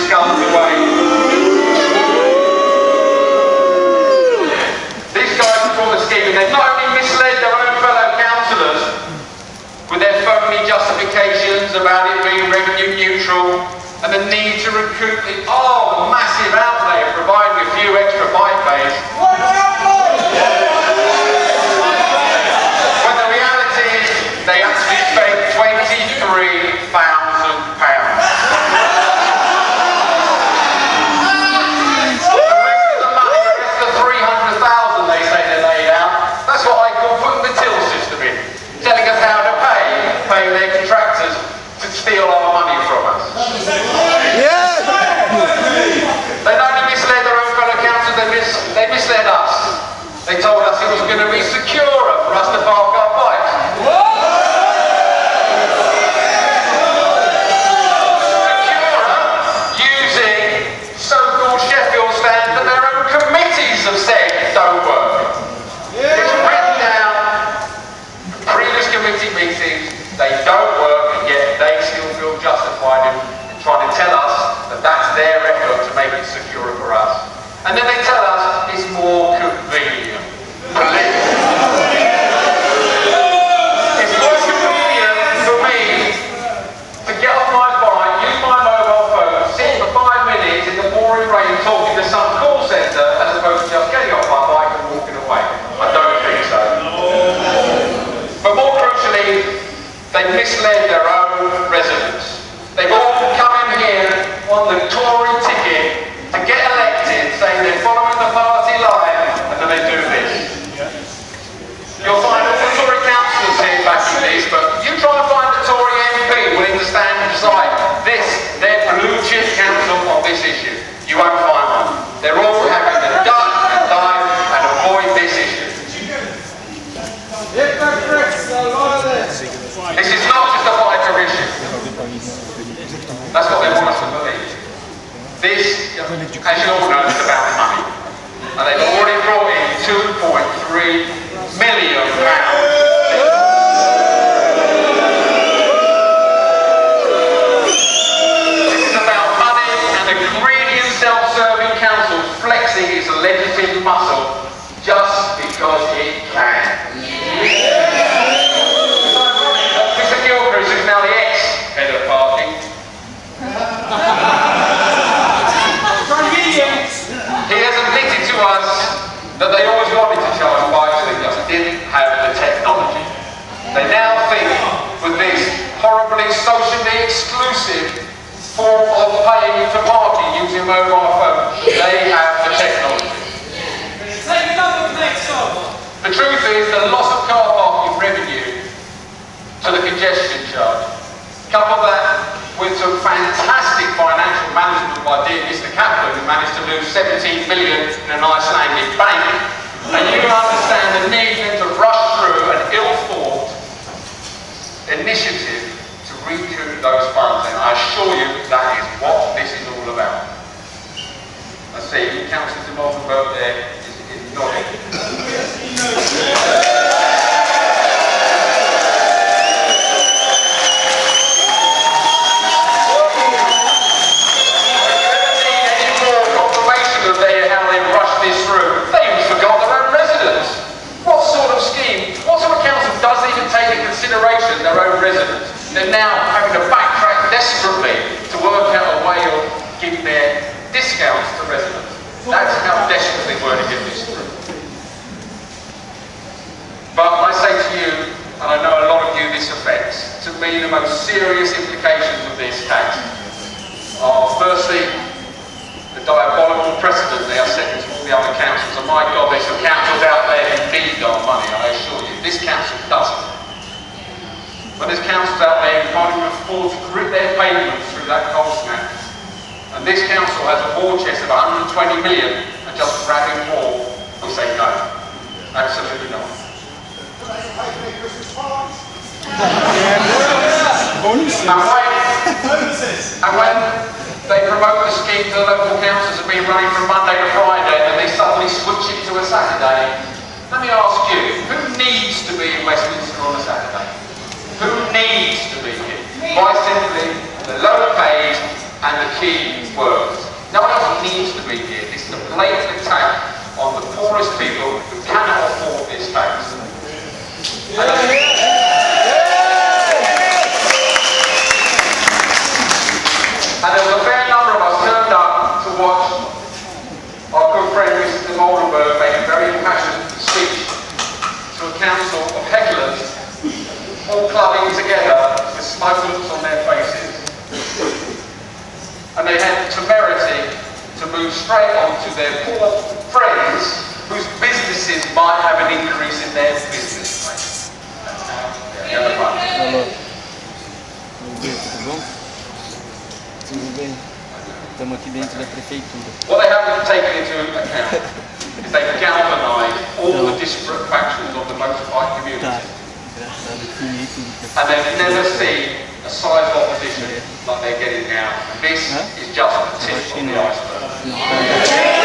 sculled away. These guys before the scheme, they not only misled their own fellow councillors with their phony justifications about it being revenue neutral and the need to recoup the massive outlay of providing a few extra bike bays. When the reality is they actually spent £23,000. Paying their contractors to steal our money from us. Yeah. They not only misled their own fellow councillors, they misled us. They told us it was going to be securer for us to park our bikes. Securer using so-called Sheffield stands that their own committees have said don't work. It's written down in previous committee meetings. They don't work, and yet they still feel justified in trying to tell us that that's their effort to make it secure for us. And then they tell us it's more convenient. It's more convenient for me to get off my bike, use my mobile phone, sit for 5 minutes in the pouring rain talking to some call centre as opposed to just getting off my bike and walking away. I don't think so. But more crucially, they've misled their own residents. They've all come in here on the Tory ticket to get elected, saying they're following the party line, and then they do this. You'll find all the Tory councillors here backing this, but you try and find a Tory MP willing to stand beside this, their blue chip council on this issue. You won't find one. They're all having to duck and dive and avoid this issue. This is not just a vital issue. That's what they want us to believe. This, as you all know, is about money. And they've already brought in £2.3 million. This is about money and a greedy and self-serving council flexing its legislative muscle just because it can. Gilchrist is now the ex-head of parking. He has admitted to us that they always wanted to charge bikes, they just didn't have the technology. They now think with this horribly socially exclusive form of paying for parking using mobile phone, they have the technology. The truth is the loss of car parking revenue to the congestion charge. Couple that with some fantastic financial management by dear Mr. Kaplan, who managed to lose 17 million in an Icelandic bank, and you can understand the need then to rush through an ill-thought initiative to recoup those funds, and I assure you that is what this is all about. I see Councillor de Multenberg there is nodding. Consideration their own residents. They're now having to backtrack desperately to work out a way of giving their discounts to residents. That's how desperate they were to get this through. But I say to you, and I know a lot of you this affects, to me the most serious implications of this tax are firstly the diabolical precedent they are setting to all the other councils. And my God, there's some councils out there who need our money, I assure you. This council doesn't. But there's councils out there who can't even afford to grit their pavements through that coal snap. And this council has a war chest of 120 million and just grabbing more. We say no. Absolutely not. And when they promote the scheme to the local councils have been running from Monday to Friday and they suddenly switch it to a Saturday, let me ask you, who needs to be in Westminster on a Saturday? Who needs to be here? Quite simply, the low paid and the keen words. No one else needs to be here. This is a blatant attack on the poorest people who cannot afford this tax. And there was a fair number of us turned up to watch our good friend Mr. Moldenberg make a very impassioned speech to a council of hecklers, all clubbing together with smoke looks on their faces. And they had the temerity to move straight on to their poor friends whose businesses might have an increase in their business rate. Alô. Tudo bom? Tudo bem. Estamos aqui dentro da prefeitura. What they haven't taken into account is they've galvanised all the disparate factions of the motorbike community. Tá. Engraçado, finito. And they've never seen a size of opposition like they're getting now. This is just the tip of the iceberg.